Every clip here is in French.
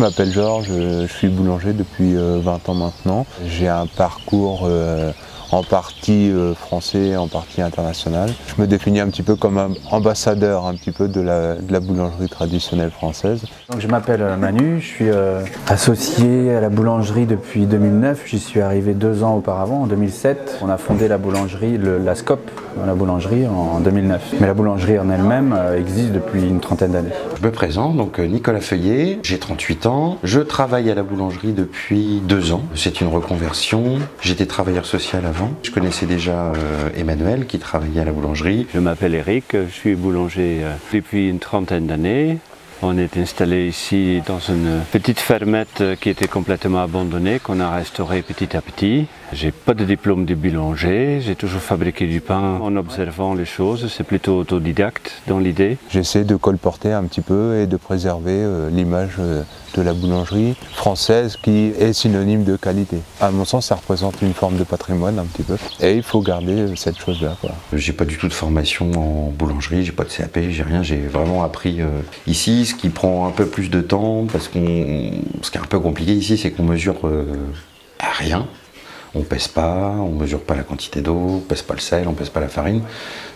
Je m'appelle Georges, je suis boulanger depuis 20 ans maintenant. J'ai un parcours en partie français, en partie international. Je me définis un petit peu comme un ambassadeur un petit peu de la boulangerie traditionnelle française. Donc, je m'appelle Manu, je suis associé à la boulangerie depuis 2009. J'y suis arrivé 2 ans auparavant, en 2007. On a fondé la boulangerie, la Scope, la boulangerie en 2009. Mais la boulangerie en elle-même existe depuis une trentaine d'années. Je me présente, donc Nicolas Feuillet, j'ai 38 ans. Je travaille à la boulangerie depuis 2 ans. C'est une reconversion. J'étais travailleur social avant. Je connaissais déjà Emmanuel qui travaillait à la boulangerie. Je m'appelle Eric, je suis boulanger depuis une trentaine d'années. On est installé ici dans une petite fermette qui était complètement abandonnée, qu'on a restaurée petit à petit. J'ai pas de diplôme de boulanger, j'ai toujours fabriqué du pain en observant les choses, c'est plutôt autodidacte dans l'idée. J'essaie de colporter un petit peu et de préserver l'image de la boulangerie française qui est synonyme de qualité. À mon sens, ça représente une forme de patrimoine un petit peu et il faut garder cette chose-là. J'ai pas du tout de formation en boulangerie, j'ai pas de CAP, j'ai rien, j'ai vraiment appris ici, ce qui prend un peu plus de temps parce ce qui est un peu compliqué ici, c'est qu'on mesure rien. On pèse pas, on mesure pas la quantité d'eau, on pèse pas le sel, on pèse pas la farine.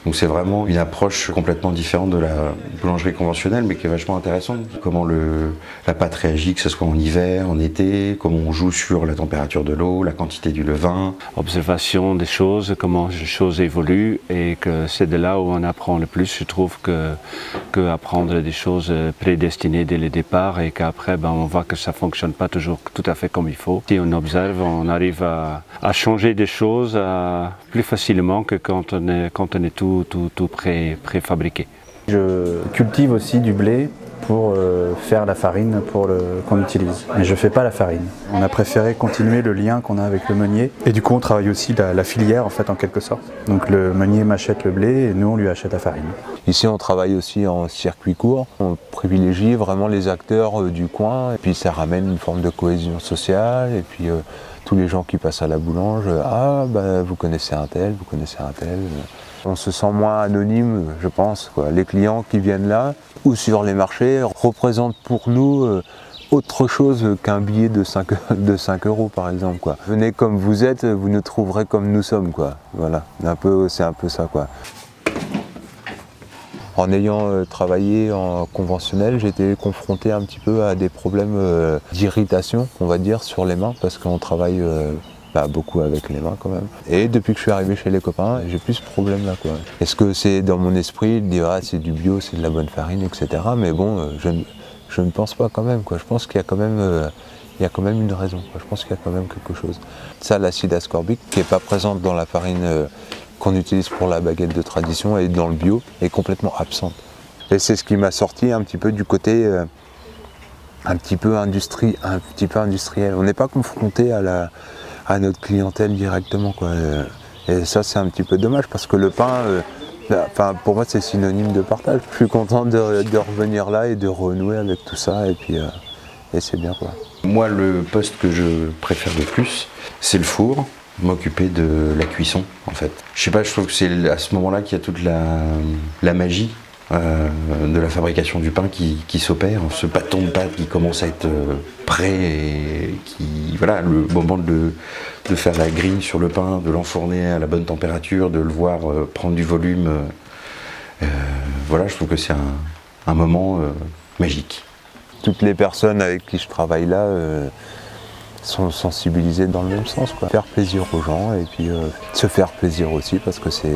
Donc c'est vraiment une approche complètement différente de la boulangerie conventionnelle, mais qui est vachement intéressante. Comment la pâte réagit, que ce soit en hiver, en été, comment on joue sur la température de l'eau, la quantité du levain. Observation des choses, comment les choses évoluent, et que c'est de là où on apprend le plus. Je trouve que apprendre des choses prédestinées dès le départ, et qu'après on voit que ça fonctionne pas toujours tout à fait comme il faut. Si on observe, on arrive à changer des choses plus facilement que quand on est tout préfabriqué. Je cultive aussi du blé pour faire la farine qu'on utilise. Mais je ne fais pas la farine. On a préféré continuer le lien qu'on a avec le meunier. Et du coup, on travaille aussi la filière en fait, en quelque sorte. Donc le meunier m'achète le blé et nous, on lui achète la farine. Ici, on travaille aussi en circuit court. On privilégie vraiment les acteurs du coin. Et puis ça ramène une forme de cohésion sociale. Et puis tous les gens qui passent à la boulange, vous connaissez un tel, vous connaissez un tel. On se sent moins anonyme, je pense. Les clients qui viennent là, ou sur les marchés, représentent pour nous autre chose qu'un billet de 5 € par exemple. Venez comme vous êtes, vous nous trouverez comme nous sommes. Voilà, c'est un peu ça. En ayant travaillé en conventionnel, j'ai été confronté un petit peu à des problèmes d'irritation, on va dire, sur les mains, parce qu'on travaille beaucoup avec les mains quand même. Et depuis que je suis arrivé chez les copains, j'ai plus ce problème-là. Est-ce que c'est dans mon esprit de dire c'est du bio, c'est de la bonne farine, etc. Mais bon, je ne pense pas quand même. Je pense qu'il y a quand même une raison. Je pense qu'il y a quand même quelque chose. Ça, l'acide ascorbique, qui n'est pas présente dans la farine qu'on utilise pour la baguette de tradition et dans le bio, est complètement absente. Et c'est ce qui m'a sorti un petit peu du côté un petit peu industriel. On n'est pas confronté à notre clientèle directement. Et ça, c'est un petit peu dommage parce que le pain, pour moi, c'est synonyme de partage. Je suis content de revenir là et de renouer avec tout ça et c'est bien. Moi, le poste que je préfère le plus, c'est le four. M'occuper de la cuisson en fait. Je sais pas, je trouve que c'est à ce moment-là qu'il y a toute la magie de la fabrication du pain qui s'opère. Ce bâton de pâte qui commence à être prêt et le moment de faire la grille sur le pain, de l'enfourner à la bonne température, de le voir prendre du volume. Je trouve que c'est un moment magique. Toutes les personnes avec qui je travaille là sont sensibilisés dans le même sens. Faire plaisir aux gens et puis se faire plaisir aussi parce que c'est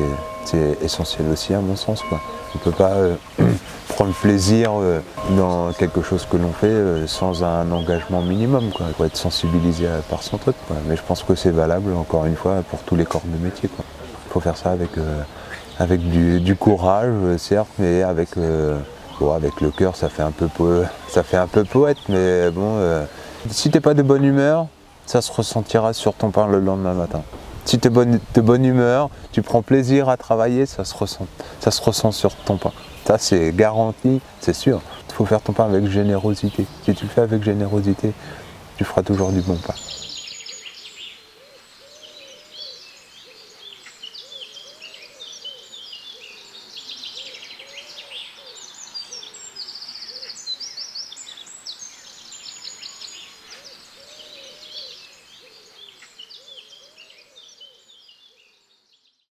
essentiel aussi à mon sens. On ne peut pas prendre plaisir dans quelque chose que l'on fait sans un engagement minimum. Il faut être sensibilisé par son truc. Mais je pense que c'est valable encore une fois pour tous les corps de métier. Il faut faire ça avec du courage certes, mais avec le cœur ça fait un peu poète, mais bon. Si t'es pas de bonne humeur, ça se ressentira sur ton pain le lendemain matin. Si tu es de bonne humeur, tu prends plaisir à travailler, ça se ressent sur ton pain. Ça c'est garanti, c'est sûr. Il faut faire ton pain avec générosité. Si tu le fais avec générosité, tu feras toujours du bon pain.